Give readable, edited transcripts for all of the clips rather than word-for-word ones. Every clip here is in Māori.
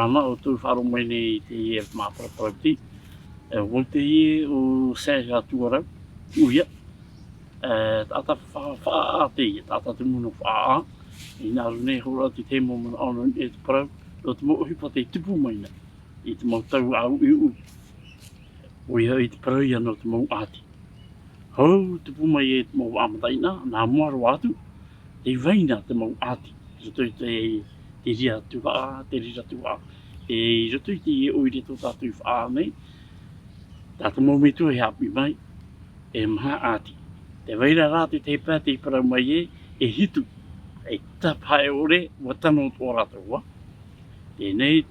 Ana o tu wharo mai nei te e māparaparauti. O te e o sēra tuarau, uia. Tata whaa te e, tata te muna whaa. I nā rune hora te te mo mana ana e te parau. O te mo uhipa te tupu maina. I te mau tau au i u. O ia i te parau ia no te mau āti. Hau tupu mai e te mau amataina, nā muaro atu. Te vaina te mau āti. Roto i te ria tuwaa, te rira tuwaa. E roto i te e oire tō tātou whaa nei. Tātou mau me tu e hapi mai. E maha āti. Te waira rā te pā te parau mai e hitu. E tapae ore, wa tano tō rātou. Tēnei,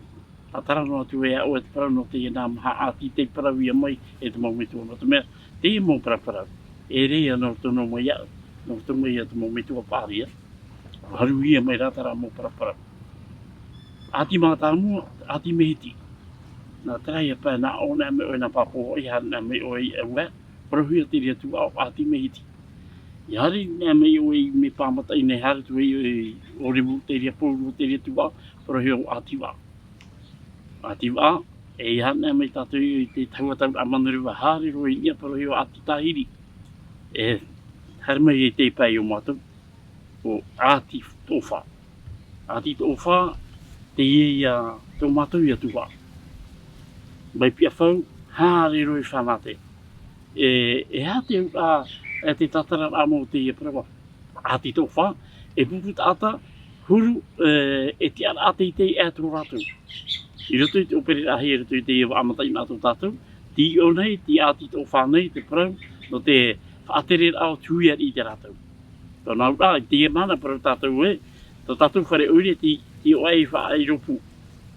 tatara no atu e au e te parau no te e nā maha āti te parau ia mai e te mau me tu no te mea. Te e mau paraparau. E rea no tono mai au. No tono mai te mau me tu a pāria. Haru ia mai rātara mau paraparau. Ati mātā mua, ati mehiti. Nā trai e pā nā o nā me o nā papo i hana nā me o i e ue. Parahuia te rea tu au ati mehiti. I hari nā me o i me pāmata i nei hari tu i o rebu te rea pōru te rea tu au. Parahuia o ati wā. Ati wā, e hana me tātou i te tauatau a manuriwa hari roi ia parahuia o ati tāhiri. E hari mai e te pai o mātou. O ati tōwha. Ati tōwha, te ia tō mātou ia tu wā. Mai pia whau, hāre roi whanate. E hate e te tatara amo te ia prawa. Ati tōwha, e puput ata, huru e te ara ate i te e tō rātou. I roto i te opere ahi e roto i te ia amatai nā tō tātou. Ti o nei, ti ati tōwha nei, te prau, no te whaatere ao tūia i te rātou. Tō nā ura, i te ia mana parau tātou e, tō tātou whare ure ti o ei whaai ropu.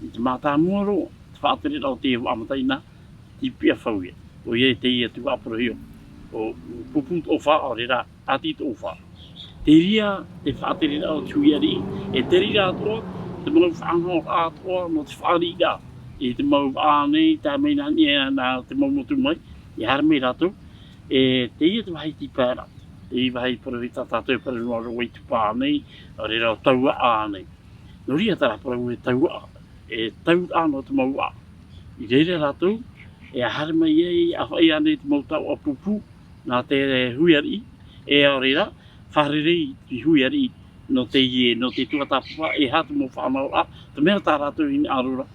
I te mātā mua ro, te whaatere ao te ia amatai nā, ti pia whauia. O ia te ia tu aporohio. O puput o wha o rera, ati tō wha. Te ria, te whaatere ao tūia ri, e te rira atoa, te mau whanau atoa, no te whaariga. I te mau ānei, tā meina nia nā te mau motu mai, i harmei rato. E te ia te wahi ti pēra. Te ia wahi parawi tātātou para noa roi tu pānei, o rera o taua ānei. No ria tara parawi e taua, e taua āno te mau ā. I reira rato, e harmei ei, a whai ane te mau tau a pupu, nā te huiari, e o rera, wharerei ti huiari, no te ie, no te tuatapua, e hatu mo whanau a, te mea tā rato i arura,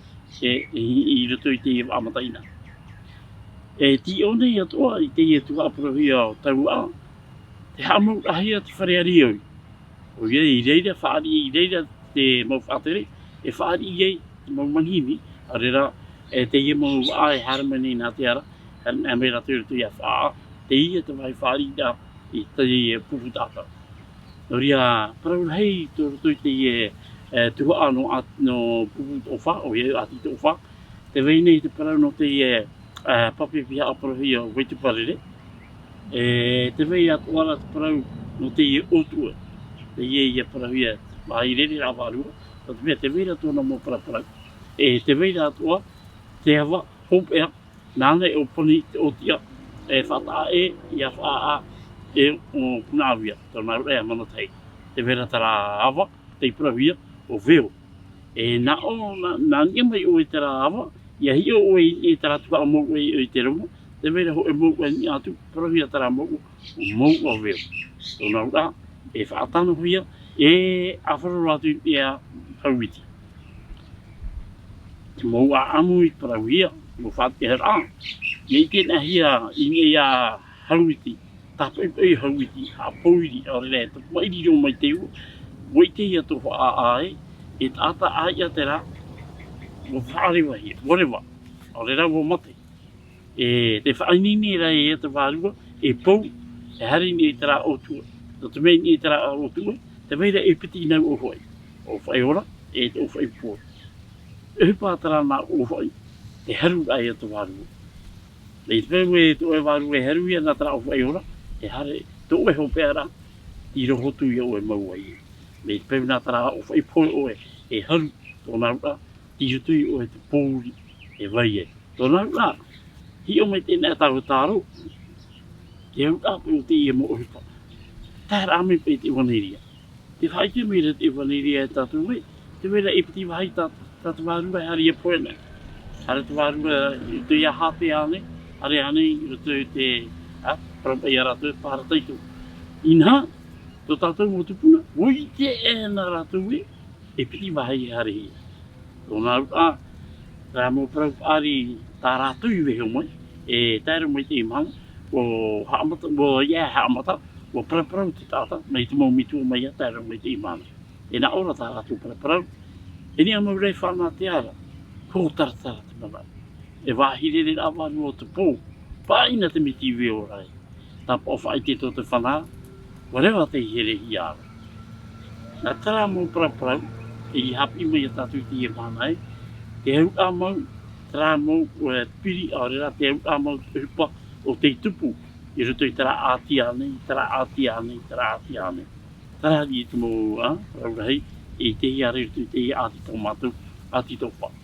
i roto i te ia amataina. E ti o nei atoa i te ia tu aporohia o tau a, te hamu ahia te whareari au. O ia i reira whaari, i reira te mau whaatere, e whaari i ei, te mau manhini, a rera, e te ia mau a e haramani nā te ara, e mea rato i roto i a whaa, te ia te vai whaari da i te ia puputata. No ria, parau hei tō roto i te ia tuha no puput o wha, o ia ati tō wha, te weinei te parau no te ia papipia aporohia o Waituparere. Te wei atuara te parau no te ia otua, te ia parauia mai rere rā wārua, o te mea te wei tōna mō paraparau. Te wei atua, te hawa, hopea, nāne o poni te otia, whata i a whaa e o punawia, tōna rea manatei. Te wera tara awa, te parauia o veo. Nā nia mai o e tara awa, ia hi o e tara tuka o mou e o te rongo, te wera ho e mou e ni atu, parauia tara mou o veo. Tōna ura, e whaatana huia, e awharo rātu e a hauiti. Te mou a amu i parauia, mo whaate hera. Nei tēnā hia i nei a hauiti, tāpai pai hauiti, a poiri o re, te mairi rō mai teo, wai te ia tō wha a ae, e tāta a ia te rā, mo whaarewa hia, warewa, o re rā wo mate. Te whainini rā e te wārua, e pou, e hari ni e te rā o tua, no te mei ni e te rā o tua, te meira e piti nau o hoi, o whai ora, e te o whai pua. E hupātara nā o hoi, te haru a ia te wārua. Nei te pēu e tō e wārua e haru ia nā tara o whai ora, e hare, tō e ho pēra, i rohotu ia o e maua i. Nei te pēu nā tara o whai pōi o e haru, tō nā ura, ti hutui o e te pōuri, e vai e. Tō nā ura, hi o mai tēnā tāu tāro, te hau tāpu o te ia mo ohipa. Tā rāme pei te waniria. Te whaike mera te waniria e tātou me, te mera e piti wahai tata wārua hari e poena. Hare te wārua i te ia hate ane, hare ane i te parapa i a rātou pārataitu. Ina, tō tātou mo tupuna, oi te e nā rātou e piti wahi hare hia. Tōna rua, rā mō parau ari tā rātou i wehe mai, e taira mai te imanga, o haamata, o ia haamata, o paraparau te tāta, mai te maumitu o mai a taira mai te imanga. E nā ora tā rātou paraparau, e ni amau rei whanā te ara, ko taratara te mana. E wāhire re awanu o te pō, pāina te miti we o rai. Tā pō whai te tō te whanā, warewa te here hi ara. Nā tara mō paraparau, e i hapi mai a tātou te ia mānai, te hau āmau, tara mō o e piri aurera, te hau āmau te hupa o te tupu, i ruto i tara āti ane, tara āti ane, tara āti ane. Tara ni te mō, raurahei, e te hi are ruto i te hi āti tō mātou, āti tō wha.